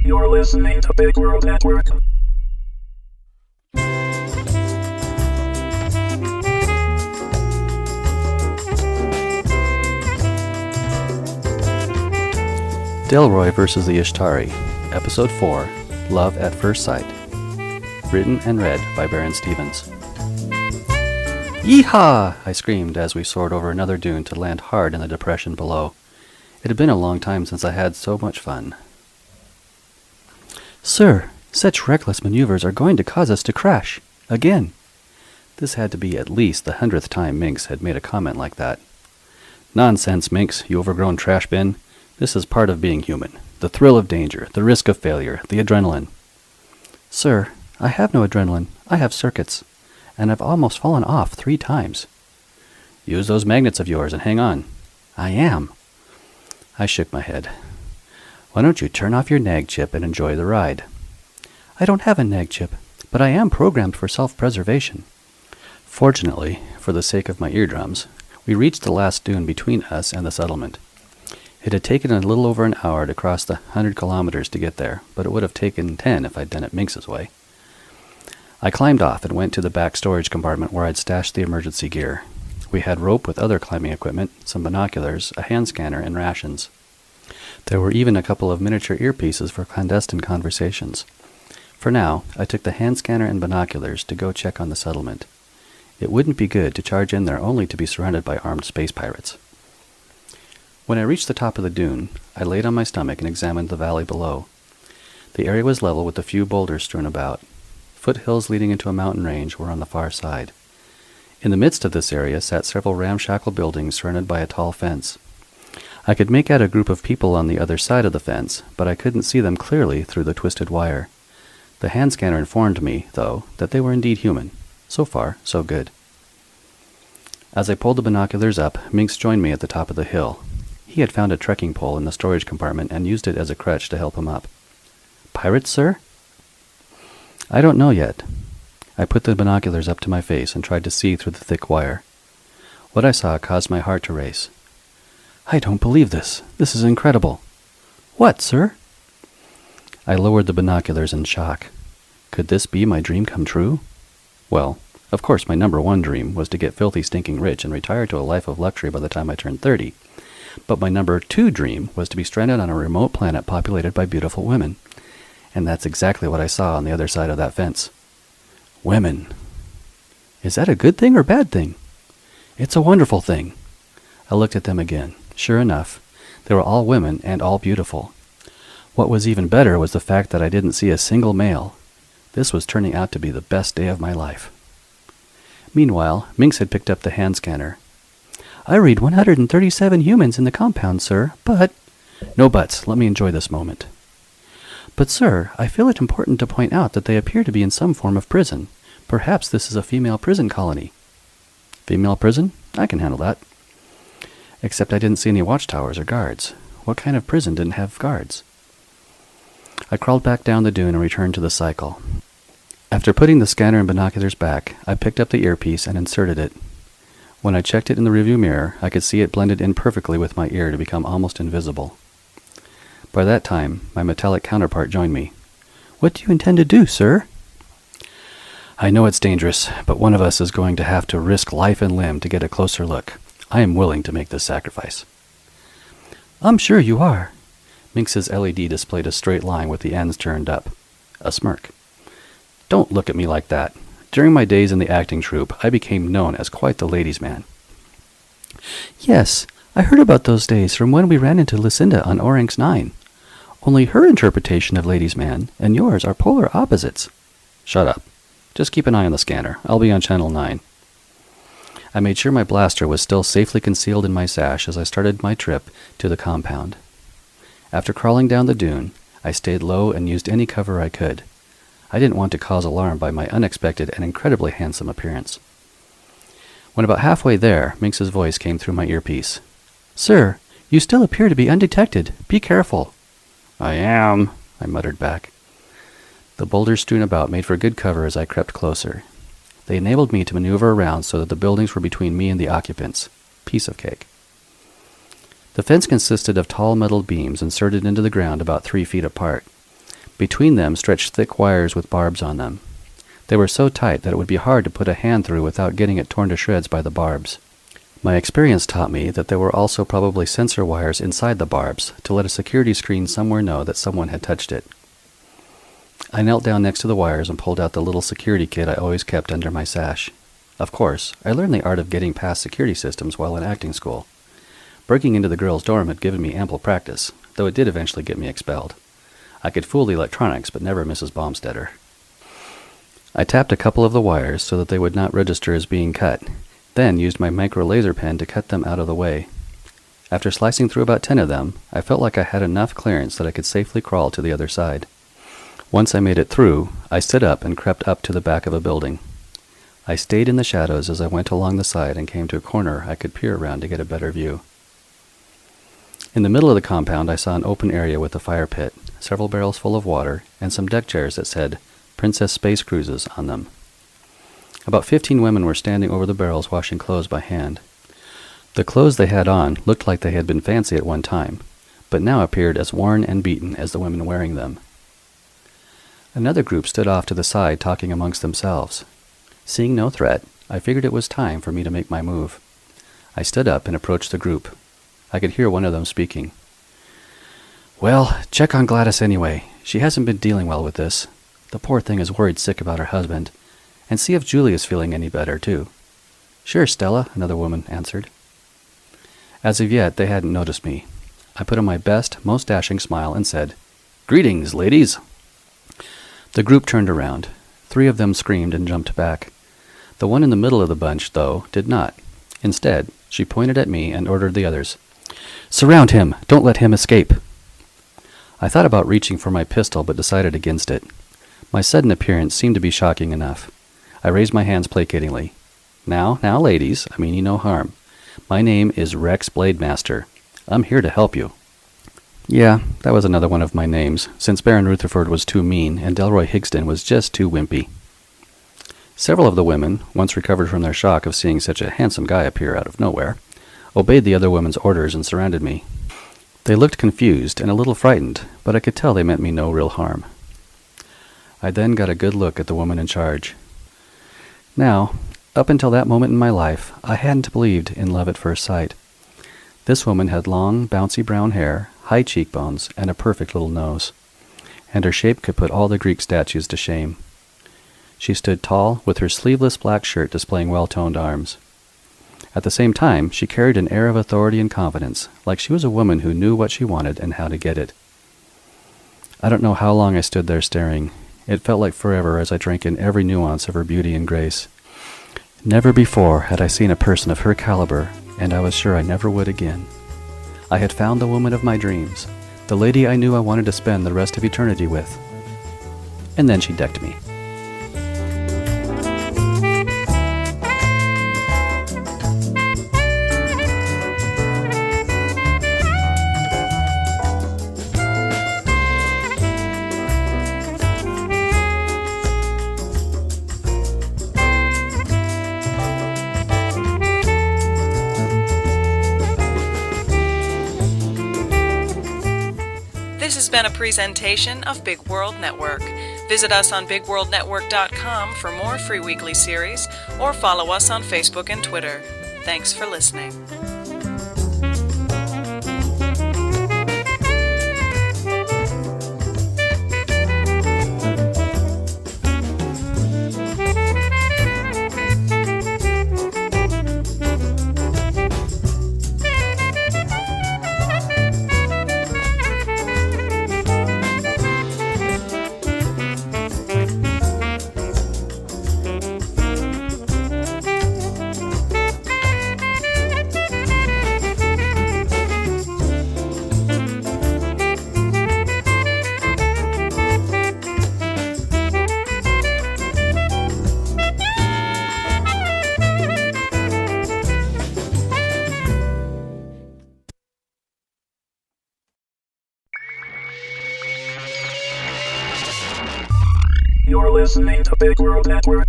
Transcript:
You're listening to Big World Network. Delroy vs. the Yshtari, Episode 4, Love at First Sight. Written and read by Berin. Yeehaw! I screamed as we soared over another dune to land hard in the depression below. It had been a long time since I had so much fun. Sir, such reckless maneuvers are going to cause us to crash. Again. This had to be at least the 100th time Minx had made a comment like that. Nonsense, Minx, you overgrown trash bin. This is part of being human. The thrill of danger, the risk of failure, the adrenaline. Sir, I have no adrenaline. I have circuits. And I've almost fallen off 3 times. Use those magnets of yours and hang on. I am. I shook my head. Why don't you turn off your nag chip and enjoy the ride? I don't have a nag chip, but I am programmed for self-preservation. Fortunately, for the sake of my eardrums, we reached the last dune between us and the settlement. It had taken a little over an hour to cross the 100 kilometers to get there, but it would have taken 10 if I'd done it Minx's way. I climbed off and went to the back storage compartment where I'd stashed the emergency gear. We had rope with other climbing equipment, some binoculars, a hand scanner, and rations. There were even a couple of miniature earpieces for clandestine conversations. For now, I took the hand scanner and binoculars to go check on the settlement. It wouldn't be good to charge in there only to be surrounded by armed space pirates. When I reached the top of the dune, I laid on my stomach and examined the valley below. The area was level with a few boulders strewn about. Foothills leading into a mountain range were on the far side. In the midst of this area sat several ramshackle buildings surrounded by a tall fence. I could make out a group of people on the other side of the fence, but I couldn't see them clearly through the twisted wire. The hand scanner informed me, though, that they were indeed human. So far, so good. As I pulled the binoculars up, Minx joined me at the top of the hill. He had found a trekking pole in the storage compartment and used it as a crutch to help him up. Pirates, sir? I don't know yet. I put the binoculars up to my face and tried to see through the thick wire. What I saw caused my heart to race. I don't believe this. This is incredible. What, sir? I lowered the binoculars in shock. Could this be my dream come true? Well, of course my number 1 dream was to get filthy stinking rich and retire to a life of luxury by the time I turned 30. But my number 2 dream was to be stranded on a remote planet populated by beautiful women. And that's exactly what I saw on the other side of that fence. Women. Is that a good thing or bad thing? It's a wonderful thing. I looked at them again. Sure enough, they were all women and all beautiful. What was even better was the fact that I didn't see a single male. This was turning out to be the best day of my life. Meanwhile, Minx had picked up the hand scanner. I read 137 humans in the compound, sir, but... No buts. Let me enjoy this moment. But, sir, I feel it important to point out that they appear to be in some form of prison. Perhaps this is a female prison colony. Female prison? I can handle that. Except I didn't see any watchtowers or guards. What kind of prison didn't have guards? I crawled back down the dune and returned to the cycle. After putting the scanner and binoculars back, I picked up the earpiece and inserted it. When I checked it in the rearview mirror, I could see it blended in perfectly with my ear to become almost invisible. By that time, my metallic counterpart joined me. What do you intend to do, sir? I know it's dangerous, but one of us is going to have to risk life and limb to get a closer look. I am willing to make this sacrifice. I'm sure you are. Minx's LED displayed a straight line with the ends turned up. A smirk. Don't look at me like that. During my days in the acting troupe, I became known as quite the ladies' man. Yes, I heard about those days from when we ran into Lucinda on Oranx 9. Only her interpretation of ladies' man and yours are polar opposites. Shut up. Just keep an eye on the scanner. I'll be on channel 9. I made sure my blaster was still safely concealed in my sash as I started my trip to the compound. After crawling down the dune, I stayed low and used any cover I could. I didn't want to cause alarm by my unexpected and incredibly handsome appearance. When about halfway there, Minx's voice came through my earpiece. Sir, you still appear to be undetected. Be careful. I am, I muttered back. The boulders strewn about made for good cover as I crept closer. They enabled me to maneuver around so that the buildings were between me and the occupants. Piece of cake. The fence consisted of tall metal beams inserted into the ground about 3 feet apart. Between them stretched thick wires with barbs on them. They were so tight that it would be hard to put a hand through without getting it torn to shreds by the barbs. My experience taught me that there were also probably sensor wires inside the barbs to let a security screen somewhere know that someone had touched it. I knelt down next to the wires and pulled out the little security kit I always kept under my sash. Of course, I learned the art of getting past security systems while in acting school. Breaking into the girls' dorm had given me ample practice, though it did eventually get me expelled. I could fool the electronics, but never Mrs. Baumstetter. I tapped a couple of the wires so that they would not register as being cut, then used my micro laser pen to cut them out of the way. After slicing through about 10 of them, I felt like I had enough clearance that I could safely crawl to the other side. Once I made it through, I stood up and crept up to the back of a building. I stayed in the shadows as I went along the side and came to a corner I could peer around to get a better view. In the middle of the compound, I saw an open area with a fire pit, several barrels full of water, and some deck chairs that said Princess Space Cruises on them. About 15 women were standing over the barrels washing clothes by hand. The clothes they had on looked like they had been fancy at one time, but now appeared as worn and beaten as the women wearing them. Another group stood off to the side talking amongst themselves. Seeing no threat, I figured it was time for me to make my move. I stood up and approached the group. I could hear one of them speaking. "Well, check on Gladys anyway. She hasn't been dealing well with this. The poor thing is worried sick about her husband. And see if Julie is feeling any better, too." "Sure, Stella," another woman answered. As of yet, they hadn't noticed me. I put on my best, most dashing smile and said, "Greetings, ladies." The group turned around. 3 of them screamed and jumped back. The one in the middle of the bunch, though, did not. Instead, she pointed at me and ordered the others, "Surround him! Don't let him escape!" I thought about reaching for my pistol, but decided against it. My sudden appearance seemed to be shocking enough. I raised my hands placatingly. Now, ladies, I mean you no harm. My name is Rex Blademaster. I'm here to help you." Yeah, that was another one of my names, since Berin Rutherford was too mean and Delroy Higston was just too wimpy. Several of the women, once recovered from their shock of seeing such a handsome guy appear out of nowhere, obeyed the other women's orders and surrounded me. They looked confused and a little frightened, but I could tell they meant me no real harm. I then got a good look at the woman in charge. Now, up until that moment in my life, I hadn't believed in love at first sight. This woman had long, bouncy brown hair, high cheekbones, and a perfect little nose, and her shape could put all the Greek statues to shame. She stood tall, with her sleeveless black shirt displaying well-toned arms. At the same time, she carried an air of authority and confidence, like she was a woman who knew what she wanted and how to get it. I don't know how long I stood there staring. It felt like forever as I drank in every nuance of her beauty and grace. Never before had I seen a person of her caliber, and I was sure I never would again. I had found the woman of my dreams, the lady I knew I wanted to spend the rest of eternity with. And then she decked me. This has been a presentation of Big World Network. Visit us on BigWorldNetwork.com for more free weekly series, or follow us on Facebook and Twitter. Thanks for listening. You're listening to Big World Network.